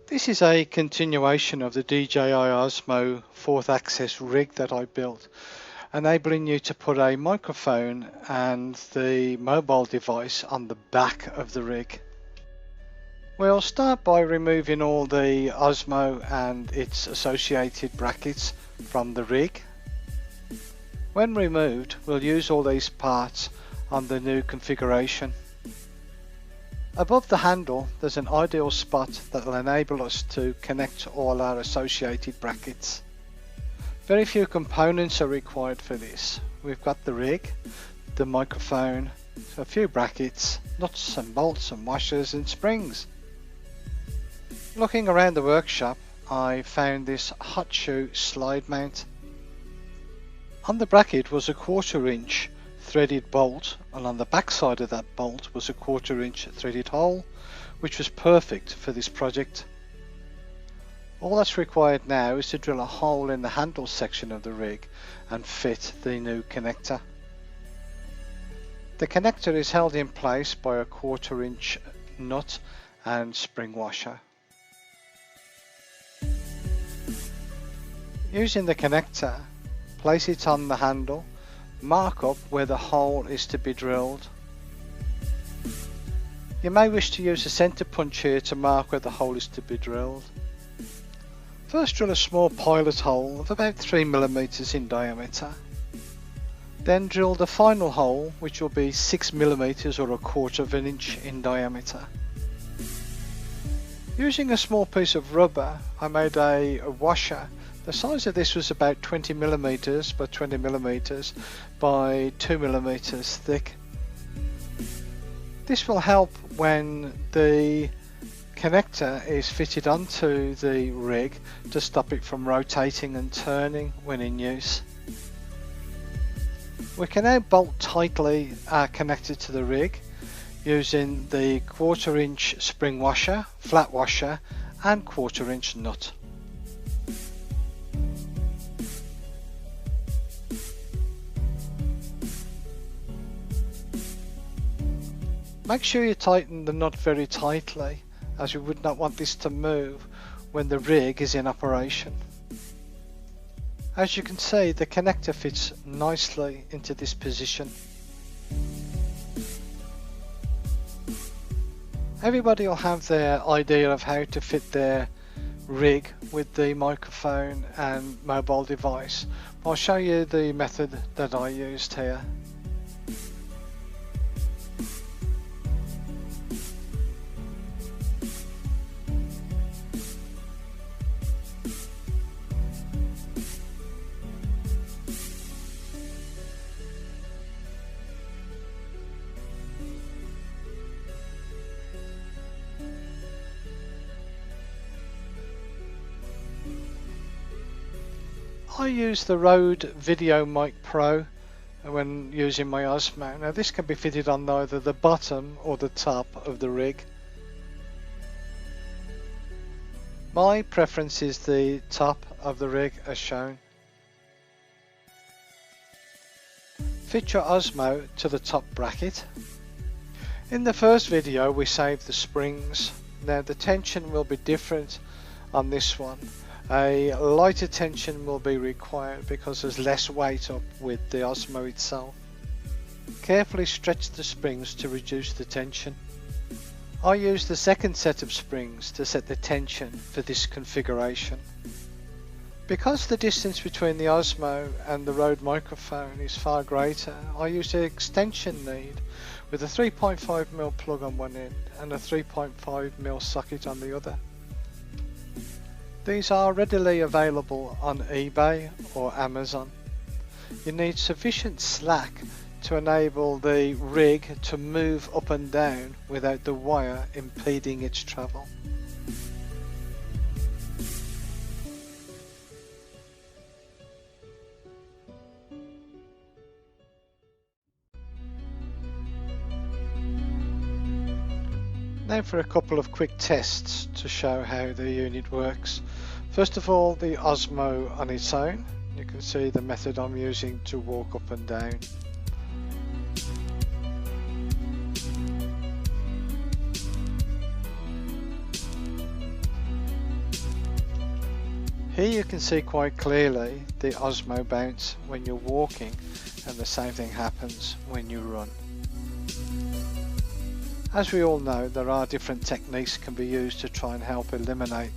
This is a continuation of the DJI OSMO 4th axis rig that I built, enabling you to put a microphone and the mobile device on the back of the rig. We'll start by removing all the OSMO and its associated brackets from the rig. When removed, we'll use all these parts on the new configuration. Above the handle, there's an ideal spot that will enable us to connect all our associated brackets. Very few components are required for this. We've got the rig, the microphone, a few brackets, nuts and bolts and washers and springs. Looking around the workshop, I found this hot shoe slide mount. On the bracket was a 1/4 inch threaded bolt, and on the back side of that bolt was a 1/4 inch threaded hole, which was perfect for this project. All that's required now is to drill a hole in the handle section of the rig and fit the new connector. The connector is held in place by a 1/4 inch nut and spring washer. Using the connector, place it on the handle, mark up where the hole is to be drilled. You may wish to use a center punch here to mark where the hole is to be drilled. First drill a small pilot hole of about 3 mm in diameter. Then drill the final hole, which will be 6 mm or a 1/4 inch in diameter. Using a small piece of rubber, I made a washer. The size of this was about 20 mm by 20 mm by 2 mm thick. This will help when the connector is fitted onto the rig to stop it from rotating and turning when in use. We can now bolt tightly our connector to the rig using the 1/4 inch spring washer, flat washer and 1/4 inch nut. Make sure you tighten the nut very tightly, as you would not want this to move when the rig is in operation. As you can see, the connector fits nicely into this position. Everybody will have their idea of how to fit their rig with the microphone and mobile device. I'll show you the method that I used here. I use the Rode Video Mic Pro when using my OSMO. Now this can be fitted on either the bottom or the top of the rig. My preference is the top of the rig as shown. Fit your OSMO to the top bracket. In the first video we saved the springs. Now the tension will be different on this one. A lighter tension will be required because there's less weight up with the OSMO itself. Carefully stretch the springs to reduce the tension. I use the second set of springs to set the tension for this configuration. Because the distance between the OSMO and the Rode microphone is far greater, I use an extension lead with a 3.5mm plug on one end and a 3.5mm socket on the other. These are readily available on eBay or Amazon. You need sufficient slack to enable the rig to move up and down without the wire impeding its travel. Now for a couple of quick tests to show how the unit works. First of all, the OSMO on its own. You can see the method I'm using to walk up and down. Here you can see quite clearly the OSMO bounce when you're walking, and the same thing happens when you run. As we all know, there are different techniques that can be used to try and help eliminate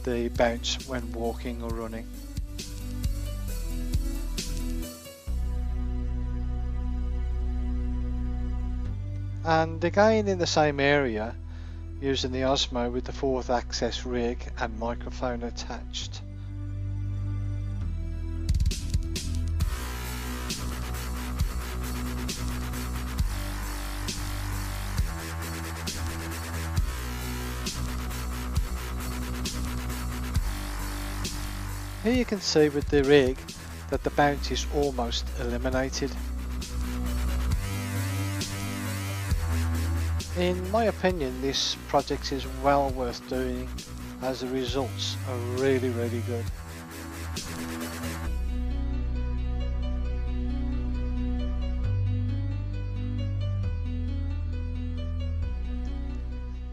the bounce when walking or running. And again in the same area, using the OSMO with the 4th axis rig and microphone attached. Here you can see with the rig that the bounce is almost eliminated. In my opinion, this project is well worth doing as the results are really good.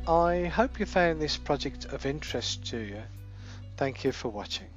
I hope you found this project of interest to you. Thank you for watching.